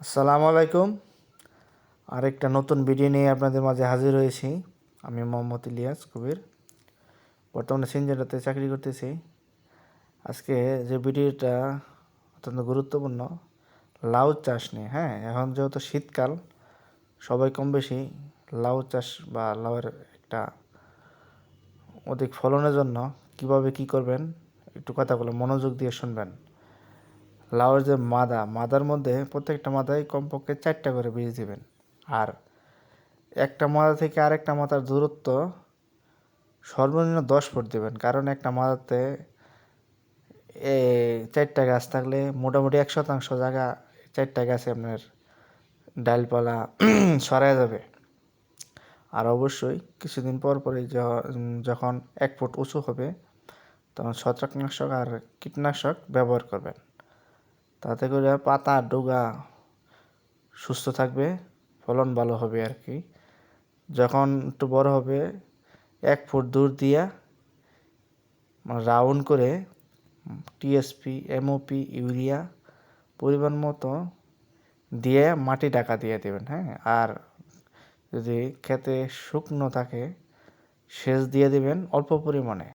আসসালামু আলাইকুম। আরেকটা নতুন ভিডিও নিয়ে আপনাদের মাঝে হাজির হয়েছি। আমি মোহাম্মদ ইলিয়াস কবির, বর্তমানে সিনজেটাতে চাকরি করতেছি। আজকে যে ভিডিওটা অত্যন্ত গুরুত্বপূর্ণ, লাউ চাষ নিয়ে। এখন যেহেতু শীতকাল, সবাই কম বেশি লাউ চাষ বা লাউয়ের একটা অধিক ফলনের জন্য কিভাবে কি করবেন একটু কথাগুলো মনোযোগ দিয়ে শুনবেন। লাউয়ের যে মাদার মধ্যে প্রত্যেকটা মাদায় কমপক্ষে 4টা করে বীজ দিবেন। আর একটা মাদা থেকে আরেকটা মাদার দূরত্ব সর্বনিম্ন 10 ফুট দেবেন, কারণ একটা মাদাতে 4টা গাছ থাকলে মোটামুটি 1% জায়গা 4টা গাছে আপনার ডালপালা সরাই যাবে। আর অবশ্যই কিছুদিন পর পরই যখন 1 ফুট উঁচু হবে তখন ছত্রাকনাশক আর কীটনাশক ব্যবহার করবেন। তাতে করে পাতা ডগা সুস্থ থাকবে, ফলন ভালো হবে আর কি। যখন একটু বড় হবে 1 ফুট দূর দিয়া রাউন্ড করে টিএসপি, এমওপি, ইউরিয়া পরিমাণ মতো দিয়ে মাটি ঢাকা দিয়ে দেবেন। আর যদি খেতে শুকনো থাকে সেচ দিয়ে দেবেন অল্প পরিমাণে।